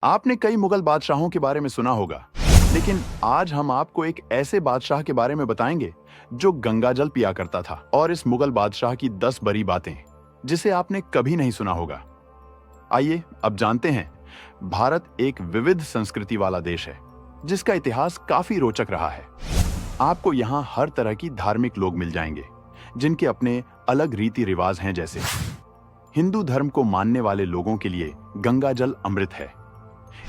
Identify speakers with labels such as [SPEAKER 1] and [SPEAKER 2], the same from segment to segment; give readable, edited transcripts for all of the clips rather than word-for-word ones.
[SPEAKER 1] आपने कई मुगल बादशाहों के बारे में सुना होगा, लेकिन आज हम आपको एक ऐसे बादशाह के बारे में बताएंगे जो गंगा जल पिया करता था। और इस मुगल बादशाह की 10 बड़ी बातें जिसे आपने कभी नहीं सुना होगा। आइए अब जानते हैं। भारत एक विविध संस्कृति वाला देश है जिसका इतिहास काफी रोचक रहा है। आपको यहाँ हर तरह की धार्मिक लोग मिल जाएंगे जिनके अपने अलग रीति रिवाज हैं। जैसे हिंदू धर्म को मानने वाले लोगों के लिए गंगा जल अमृत है।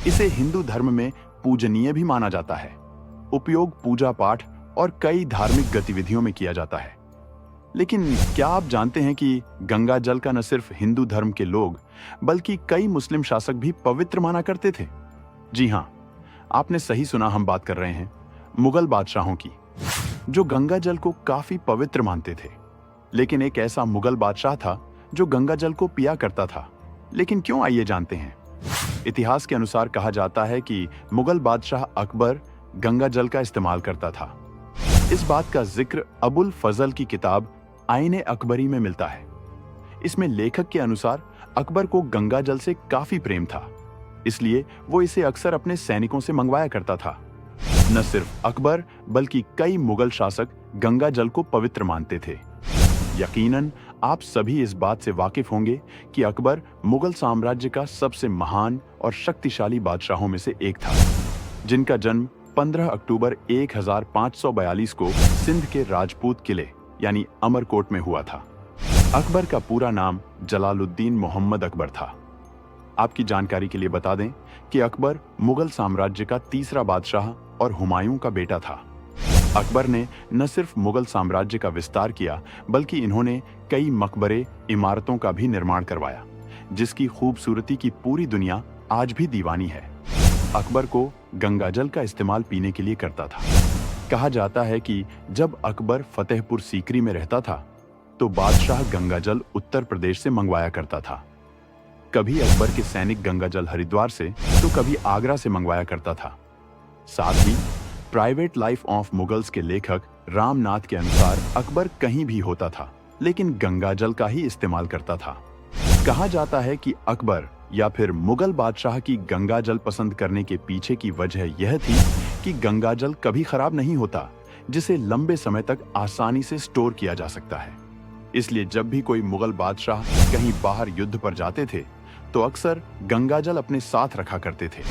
[SPEAKER 1] इसे हिंदू धर्म में पूजनीय भी माना जाता है। उपयोग पूजा पाठ और कई धार्मिक गतिविधियों में किया जाता है। लेकिन क्या आप जानते हैं कि गंगा जल का न सिर्फ हिंदू धर्म के लोग बल्कि कई मुस्लिम शासक भी पवित्र माना करते थे? जी हाँ, आपने सही सुना। हम बात कर रहे हैं मुगल बादशाहों की, जो गंगा जल को काफी पवित्र मानते थे। लेकिन एक ऐसा मुगल बादशाह था जो गंगा जल को पिया करता था। लेकिन क्यों, आइए जानते हैं। इतिहास के अनुसार कहा जाता है कि मुगल बादशाह अकबर गंगा जल का इस्तेमाल करता था। इस बात का जिक्र अबुल फजल की किताब आईने अकबरी में मिलता है। इसमें लेखक के अनुसार अकबर को गंगा जल से काफी प्रेम था, इसलिए वो इसे अक्सर अपने सैनिकों से मंगवाया करता था। न सिर्फ अकबर बल्कि कई मुगल शासक गंगा जल को पवित्र मानते थे। यकीनन आप सभी इस बात से वाकिफ होंगे कि अकबर मुगल साम्राज्य का सबसे महान और शक्तिशाली बादशाहों में से एक था, जिनका जन्म 15 अक्टूबर 1542 को सिंध के राजपूत किले यानी अमरकोट में हुआ था। अकबर का पूरा नाम जलालुद्दीन मोहम्मद अकबर था। आपकी जानकारी के लिए बता दें कि अकबर मुगल साम्राज्य का तीसरा बादशाह और हुमायूं का बेटा था। अकबर ने न सिर्फ मुगल साम्राज्य का विस्तार किया बल्कि इन्होंने कई मकबरे, इमारतों का भी निर्माण करवाया, जिसकी खूबसूरती की पूरी दुनिया आज भी दीवानी है। अकबर को गंगा जल का इस्तेमाल पीने के लिए करता था। कहा जाता है कि जब अकबर फतेहपुर सीकरी में रहता था तो बादशाह गंगा जल उत्तर प्रदेश से मंगवाया करता था। कभी अकबर के सैनिक गंगा जल हरिद्वार से तो कभी आगरा से मंगवाया करता था। साथ ही प्राइवेट लाइफ ऑफ मुगल्स के लेखक रामनाथ के अनुसार अकबर कहीं भी होता था लेकिन गंगा जल का ही इस्तेमाल करता था। कहा जाता है कि अकबर या फिर मुगल बादशाह की गंगा जल पसंद करने के पीछे की वजह यह थी कि गंगा जल कभी खराब नहीं होता, जिसे लंबे समय तक आसानी से स्टोर किया जा सकता है। इसलिए जब भी कोई मुगल बादशाह कहीं बाहर युद्ध पर जाते थे तो अक्सर गंगा जल अपने साथ रखा करते थे।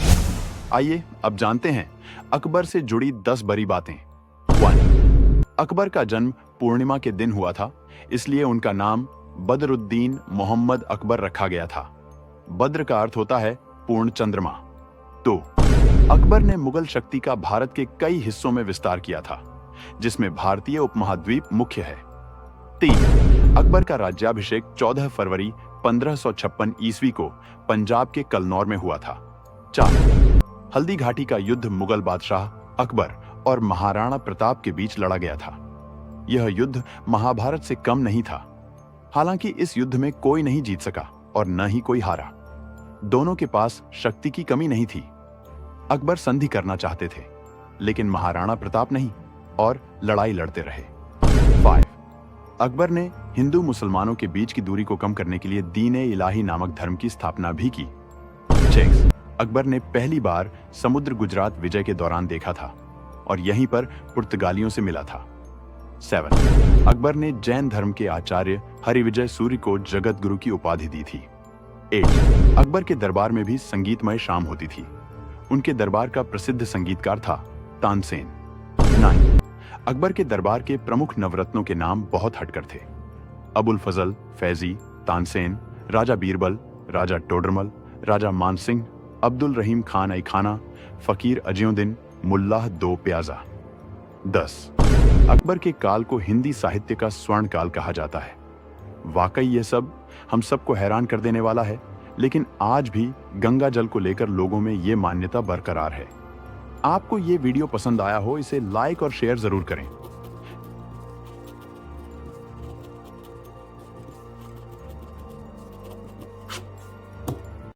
[SPEAKER 1] आइए अब जानते हैं अकबर से जुड़ी 10 बड़ी बातें। 1. अकबर का जन्म पूर्णिमा के दिन हुआ था, इसलिए उनका नाम बदरुद्दीन मोहम्मद अकबर रखा गया था। बद्र का अर्थ होता है पूर्ण चंद्रमा। 2. अकबर ने मुगल शक्ति का भारत के कई हिस्सों में विस्तार किया था, जिसमें भारतीय उपमहाद्वीप मुख्य है। 3. अकबर का राज्याभिषेक 14 फरवरी 1556 ईस्वी को पंजाब के कलनौर में हुआ था। 4. हल्दी घाटी का युद्ध मुगल बादशाह अकबर और महाराणा प्रताप के बीच लड़ा गया था। यह युद्ध महाभारत से कम नहीं था। हालांकि इस युद्ध में कोई नहीं जीत सका और न ही कोई हारा। दोनों के पास शक्ति की कमी नहीं थी। अकबर संधि करना चाहते थे, लेकिन महाराणा प्रताप नहीं और लड़ाई लड़ते रहे। 5. अकबर ने हिंदू मुसलमानों के बीच की दूरी को कम करने के लिए दीन-ए इलाही नामक धर्म की स्थापना भी की। 6. अकबर ने पहली बार समुद्र गुजरात विजय के दौरान देखा था और यहीं पर पुर्तगालियों से मिला था। 7. अकबर ने जैन धर्म के आचार्य हरिविजय सूर्य को जगत गुरु की उपाधि दी थी। 8. अकबर के दरबार में भी संगीतमय शाम होती थी। उनके दरबार का प्रसिद्ध संगीतकार था तानसेन। 9. अकबर के दरबार के प्रमुख नवरत्नों के नाम बहुत हटकर थे। अबुल फजल, फैजी, तानसेन, राजा बीरबल, राजा टोडरमल, राजा मानसिंह, अब्दुल रहीम खान आई खाना, फकीर अजियुद्दीन, मुल्लाह दो प्याजा। 10. अकबर के काल को हिंदी साहित्य का स्वर्ण काल कहा जाता है। वाकई ये सब हम सबको हैरान कर देने वाला है, लेकिन आज भी गंगा जल को लेकर लोगों में ये मान्यता बरकरार है। आपको ये वीडियो पसंद आया हो, इसे लाइक और शेयर जरूर करें।